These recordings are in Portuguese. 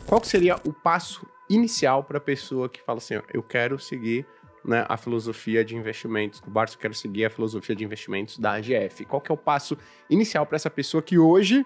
qual que seria o passo inicial para a pessoa que fala assim, ó, eu quero seguir, né, a filosofia de investimentos do Barça, eu quero seguir a filosofia de investimentos da AGF? Qual que é o passo inicial para essa pessoa que hoje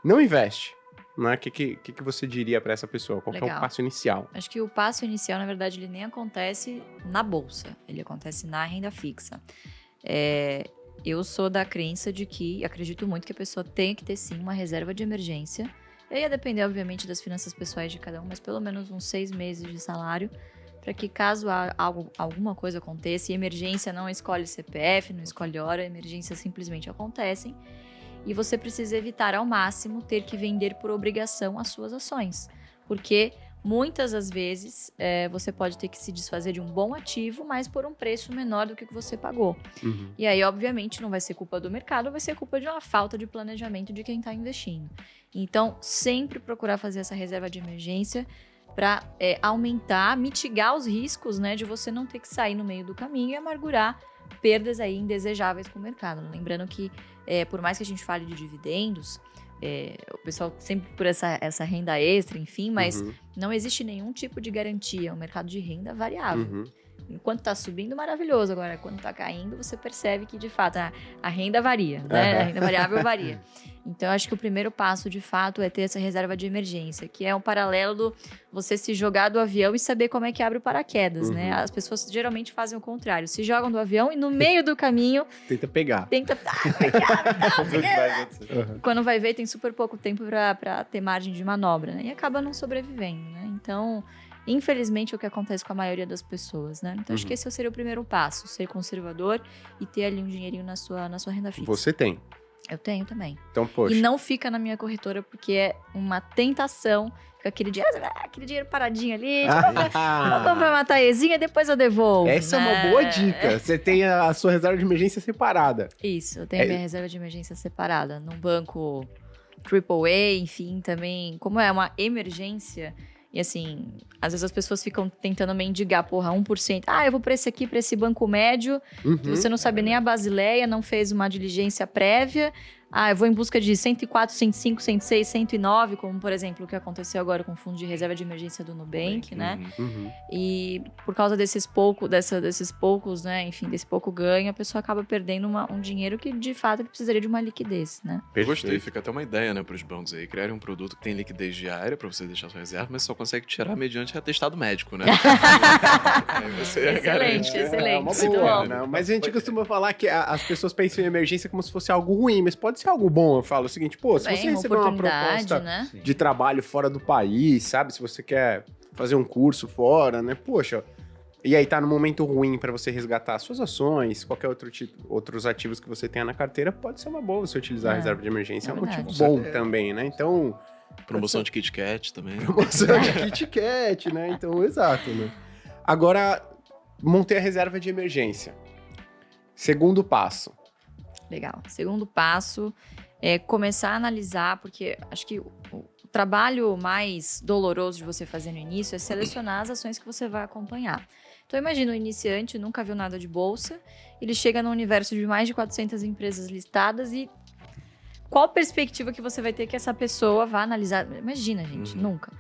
não investe? Né? O que você diria para essa pessoa? Qual que é o passo inicial? Acho que o passo inicial, na verdade, ele nem acontece na bolsa, ele acontece na renda fixa. Eu sou da crença de que, acredito muito que a pessoa tem que ter sim uma reserva de emergência. E ia depender, obviamente, das finanças pessoais de cada um, mas pelo menos uns 6 meses de salário, para que caso alguma coisa aconteça, e emergência não escolhe CPF, não escolhe hora, emergências simplesmente acontecem, e você precisa evitar ao máximo ter que vender por obrigação as suas ações, porque muitas das vezes você pode ter que se desfazer de um bom ativo, mas por um preço menor do que você pagou. Uhum. E aí, obviamente, não vai ser culpa do mercado, vai ser culpa de uma falta de planejamento de quem está investindo. Então, sempre procurar fazer essa reserva de emergência para aumentar, mitigar os riscos, né, de você não ter que sair no meio do caminho e amargurar perdas aí indesejáveis com o mercado. Lembrando que, por mais que a gente fale de dividendos, o pessoal sempre por essa renda extra, enfim, mas não existe nenhum tipo de garantia. É um mercado de renda variável. Uhum. Enquanto está subindo, maravilhoso. Agora, quando está caindo, você percebe que, de fato, a renda varia, né? A renda variável varia. Então, eu acho que o primeiro passo, de fato, é ter essa reserva de emergência, que é um paralelo do você se jogar do avião e saber como é que abre o paraquedas, né? As pessoas geralmente fazem o contrário. Se jogam do avião e no meio do caminho... Tenta pegar. Quando vai ver, tem super pouco tempo para ter margem de manobra, né? E acaba não sobrevivendo, né? Então... Infelizmente, é o que acontece com a maioria das pessoas, né? Então, acho que esse seria o primeiro passo. Ser conservador e ter ali um dinheirinho na sua renda fixa. Você tem? Eu tenho também. Então, poxa. E não fica na minha corretora, porque é uma tentação. Fica aquele dinheiro paradinho ali. Vou comprar uma taezinha, depois eu devolvo. Essa é uma boa dica. Você tem a sua reserva de emergência separada. Isso, eu tenho a minha reserva de emergência separada. Num banco AAA, enfim, também. Como é uma emergência... E assim, às vezes as pessoas ficam tentando mendigar, 1%. Eu vou para esse aqui, para esse banco médio, que você não sabe nem a Basileia, não fez uma diligência prévia. Eu vou em busca de 104, 105, 106, 109, como, por exemplo, o que aconteceu agora com o Fundo de Reserva de Emergência do Nubank, né? E por causa desses poucos, né? Enfim, desse pouco ganho, a pessoa acaba perdendo um dinheiro que, de fato, ele precisaria de uma liquidez, né? Eu gostei, fica até uma ideia, né, para os bancos aí, criarem um produto que tem liquidez diária para você deixar sua reserva, mas só consegue tirar mediante atestado médico, né? Excelente. É uma boa, né? Mas a gente costuma falar que as pessoas pensam em emergência como se fosse algo ruim, mas pode ser algo bom. Eu falo o seguinte, se você receber uma proposta, né, de trabalho fora do país, sabe? Se você quer fazer um curso fora, né? Poxa, e aí tá no momento ruim para você resgatar suas ações, qualquer outros ativos que você tenha na carteira, pode ser uma boa você utilizar a reserva de emergência. É um motivo bom também, né? Então... Promoção de Kit Kat também. Promoção de Kit Kat, né? Então, exato, né? Agora, montei a reserva de emergência. Segundo passo. Legal. Segundo passo é começar a analisar, porque acho que o trabalho mais doloroso de você fazer no início é selecionar as ações que você vai acompanhar. Então, imagina um iniciante, nunca viu nada de bolsa, ele chega num universo de mais de 400 empresas listadas e qual perspectiva que você vai ter que essa pessoa vá analisar? Imagina, gente, nunca.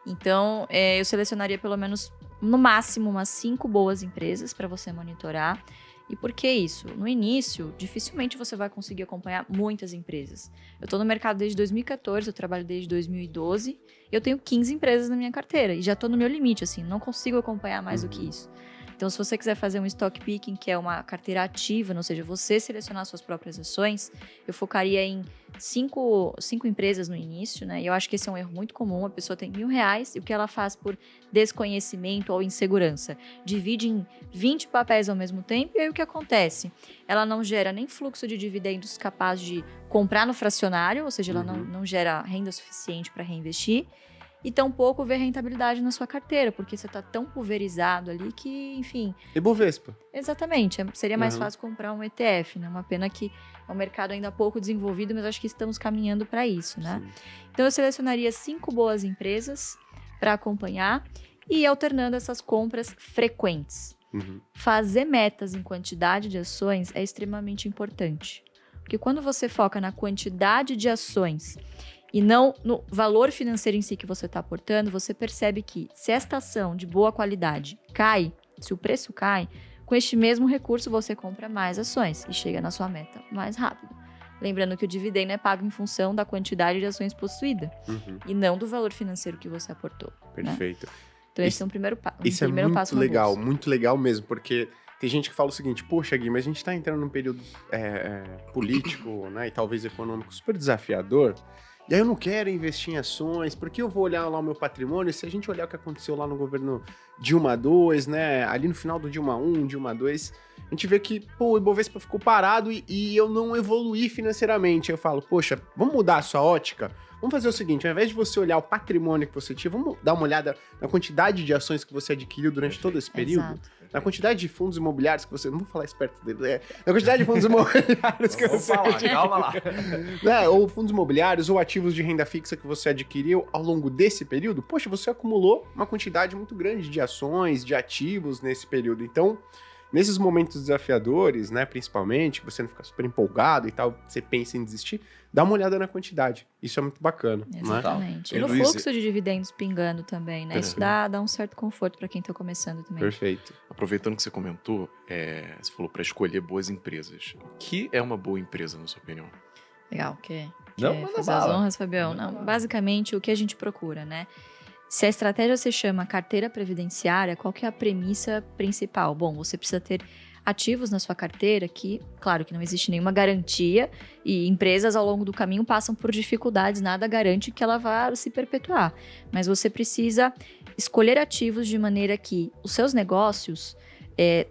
Então, eu selecionaria pelo menos, no máximo, umas 5 boas empresas para você monitorar. E por que isso? No início, dificilmente você vai conseguir acompanhar muitas empresas. Eu estou no mercado desde 2014, eu trabalho desde 2012, e eu tenho 15 empresas na minha carteira, e já estou no meu limite, assim, não consigo acompanhar mais do que isso. Então, se você quiser fazer um stock picking, que é uma carteira ativa, ou seja, você selecionar suas próprias ações, eu focaria em 5 empresas no início, né? E eu acho que esse é um erro muito comum. A pessoa tem R$1.000 e o que ela faz por desconhecimento ou insegurança? Divide em 20 papéis ao mesmo tempo e aí o que acontece? Ela não gera nem fluxo de dividendos capaz de comprar no fracionário, ou seja, ela não gera renda suficiente para reinvestir. E tampouco ver rentabilidade na sua carteira, porque você está tão pulverizado ali que, enfim... Ibovespa. Exatamente. Seria mais fácil comprar um ETF, né? Uma pena que é um mercado ainda pouco desenvolvido, mas acho que estamos caminhando para isso, né? Sim. Então, eu selecionaria 5 boas empresas para acompanhar e ir alternando essas compras frequentes. Fazer metas em quantidade de ações é extremamente importante. Porque quando você foca na quantidade de ações e não no valor financeiro em si que você está aportando, você percebe que se esta ação de boa qualidade cai, se o preço cai, com este mesmo recurso você compra mais ações e chega na sua meta mais rápido. Lembrando que o dividendo é pago em função da quantidade de ações possuída e não do valor financeiro que você aportou. Perfeito. Né? Então esse é um primeiro passo. Isso é muito legal mesmo, porque tem gente que fala o seguinte, poxa, Gui, mas a gente está entrando num período político, né, e talvez econômico super desafiador, e aí eu não quero investir em ações, porque eu vou olhar lá o meu patrimônio, se a gente olhar o que aconteceu lá no governo Dilma II, né, ali no final do Dilma I, Dilma II, a gente vê que, o Ibovespa ficou parado e eu não evoluí financeiramente. Eu falo, poxa, vamos mudar a sua ótica? Vamos fazer o seguinte, ao invés de você olhar o patrimônio que você tinha, vamos dar uma olhada na quantidade de ações que você adquiriu durante todo esse período? Exato. Na quantidade de fundos imobiliários que você... Não vou falar esperto dele, na quantidade de fundos imobiliários que você adquiriu. Calma lá. Né? Ou fundos imobiliários, ou ativos de renda fixa que você adquiriu ao longo desse período. Poxa, você acumulou uma quantidade muito grande de ações, de ativos nesse período. Então, nesses momentos desafiadores, né, principalmente, que você não fica super empolgado e tal, você pensa em desistir, dá uma olhada na quantidade. Isso é muito bacana. Exatamente. Né? E no fluxo de dividendos pingando também, né? Isso dá um certo conforto para quem está começando também. Perfeito. Aproveitando que você comentou, você falou para escolher boas empresas. O que é uma boa empresa, na sua opinião? Legal, quer fazer as honras, Fabião? Não, basicamente, o que a gente procura, né? Se a estratégia se chama carteira previdenciária, qual que é a premissa principal? Bom, você precisa ter ativos na sua carteira que, claro que não existe nenhuma garantia e empresas ao longo do caminho passam por dificuldades, nada garante que ela vá se perpetuar. Mas você precisa escolher ativos de maneira que os seus negócios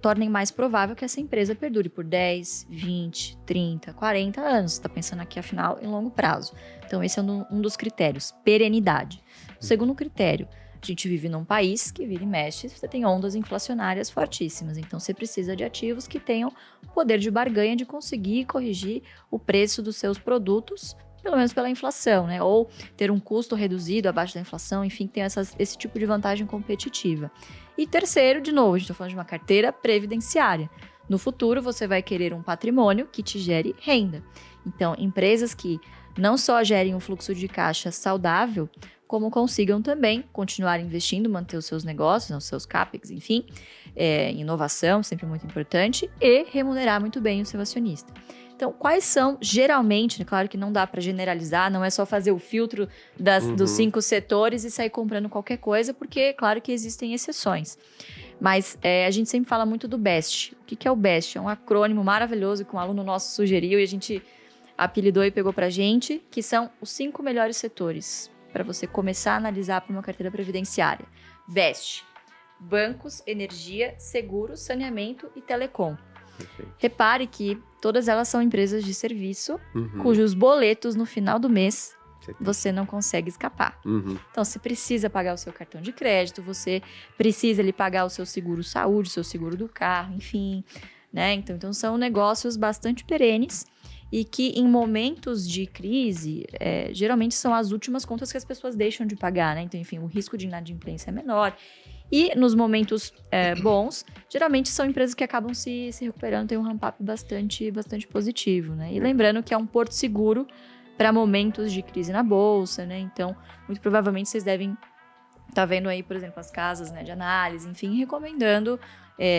tornem mais provável que essa empresa perdure por 10, 20, 30, 40 anos. Você está pensando aqui, afinal, em longo prazo. Então, esse é um dos critérios, perenidade. O segundo critério, a gente vive num país que vira e mexe, você tem ondas inflacionárias fortíssimas. Então, você precisa de ativos que tenham poder de barganha de conseguir corrigir o preço dos seus produtos, pelo menos pela inflação, né? Ou ter um custo reduzido abaixo da inflação, enfim, que tem esse tipo de vantagem competitiva. E terceiro, de novo, a gente está falando de uma carteira previdenciária. No futuro, você vai querer um patrimônio que te gere renda. Então, empresas que não só gerem um fluxo de caixa saudável, como consigam também continuar investindo, manter os seus negócios, os seus CAPEX, enfim, inovação, sempre muito importante, e remunerar muito bem o seu acionista. Então, quais são, geralmente, claro que não dá para generalizar, não é só fazer o filtro dos 5 setores e sair comprando qualquer coisa, porque, claro que existem exceções. Mas a gente sempre fala muito do BEST. O que é o BEST? É um acrônimo maravilhoso que um aluno nosso sugeriu e a gente apelidou e pegou pra gente, que são os 5 melhores setores para você começar a analisar para uma carteira previdenciária. BEST: bancos, energia, seguros, saneamento e telecom. Perfeito. Repare que todas elas são empresas de serviço, cujos boletos no final do mês você não consegue escapar. Então, você precisa pagar o seu cartão de crédito, você precisa pagar o seu seguro saúde, o seu seguro do carro, enfim, né? Então são negócios bastante perenes e que em momentos de crise, geralmente são as últimas contas que as pessoas deixam de pagar, né? Então, enfim, o risco de inadimplência é menor. E nos momentos bons, geralmente são empresas que acabam se recuperando, tem um ramp-up bastante positivo, né? E lembrando que é um porto seguro para momentos de crise na bolsa, né? Então, muito provavelmente vocês devem estar vendo aí, por exemplo, as casas, né, de análise, enfim, recomendando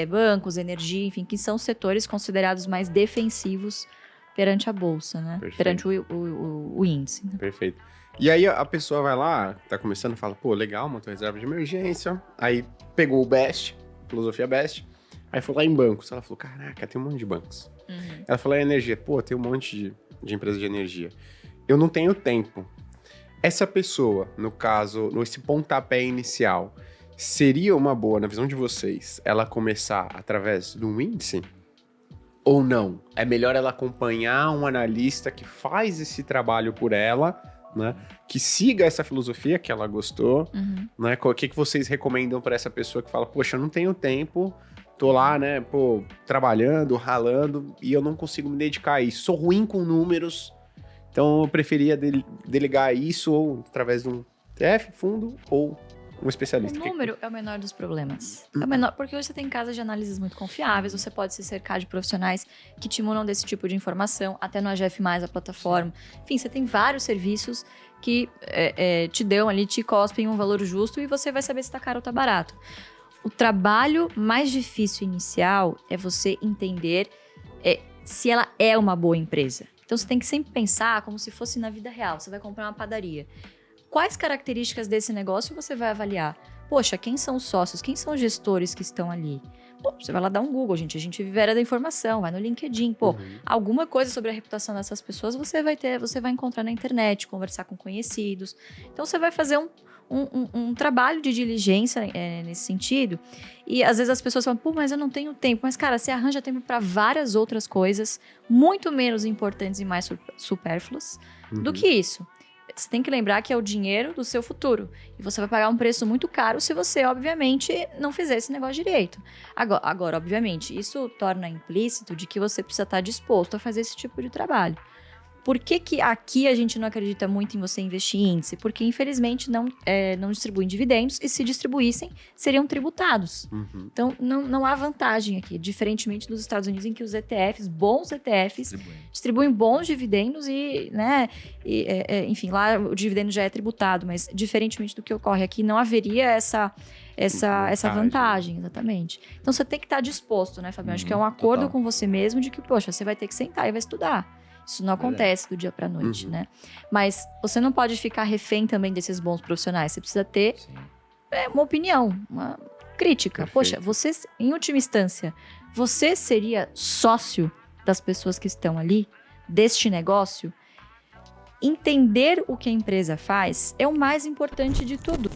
bancos, energia, enfim, que são setores considerados mais defensivos perante a bolsa, né? Perfeito. Perante o índice. Né? Perfeito. E aí a pessoa vai lá, tá começando e fala, pô, legal, montou reserva de emergência. Aí pegou o BEST, filosofia BEST, aí foi lá em bancos. Ela falou, caraca, tem um monte de bancos. Ela falou, energia, pô, tem um monte de empresa de energia. Eu não tenho tempo. Essa pessoa, no caso, nesse pontapé inicial, seria uma boa, na visão de vocês, ela começar através de um índice? Ou não? É melhor ela acompanhar um analista que faz esse trabalho por ela, né? Que siga essa filosofia que ela gostou, né? O que vocês recomendam para essa pessoa que fala, poxa, eu não tenho tempo, tô lá, né, pô, trabalhando, ralando, e eu não consigo me dedicar a isso. Sou ruim com números, então eu preferia delegar isso ou através de um ETF, fundo ou um especialista. O número é o menor dos problemas. É o menor, porque hoje você tem casas de análises muito confiáveis, você pode se cercar de profissionais que te munam desse tipo de informação, até no AGF+, a plataforma. Enfim, você tem vários serviços que te dão ali, te cospem um valor justo e você vai saber se tá caro ou tá barato. O trabalho mais difícil inicial é você entender se ela é uma boa empresa. Então, você tem que sempre pensar como se fosse na vida real. Você vai comprar uma padaria. Quais características desse negócio você vai avaliar? Poxa, quem são os sócios? Quem são os gestores que estão ali? Pô, você vai lá dar um Google, gente. A gente vive a era da informação, vai no LinkedIn. Pô, alguma coisa sobre a reputação dessas pessoas você vai encontrar na internet, conversar com conhecidos. Então, você vai fazer um trabalho de diligência nesse sentido. E às vezes as pessoas falam, pô, mas eu não tenho tempo. Mas, cara, você arranja tempo para várias outras coisas, muito menos importantes e mais supérfluas do que isso. Você tem que lembrar que é o dinheiro do seu futuro. E você vai pagar um preço muito caro se você, obviamente, não fizer esse negócio direito. Agora, obviamente, isso torna implícito de que você precisa estar disposto a fazer esse tipo de trabalho. Por que aqui a gente não acredita muito em você investir em índice? Porque, infelizmente, não distribuem dividendos e, se distribuíssem, seriam tributados. Então, não há vantagem aqui, diferentemente dos Estados Unidos, em que os ETFs, bons ETFs, distribuem bons dividendos enfim, lá o dividendo já é tributado, mas, diferentemente do que ocorre aqui, não haveria essa vantagem, exatamente. Então, você tem que estar disposto, né, Fabião? Acho que é um acordo com você mesmo de que, poxa, você vai ter que sentar e vai estudar. Isso não acontece do dia para noite, né? Mas você não pode ficar refém também desses bons profissionais. Você precisa ter uma opinião, uma crítica. Perfeito. Poxa, você, em última instância, você seria sócio das pessoas que estão ali, deste negócio? Entender o que a empresa faz é o mais importante de tudo.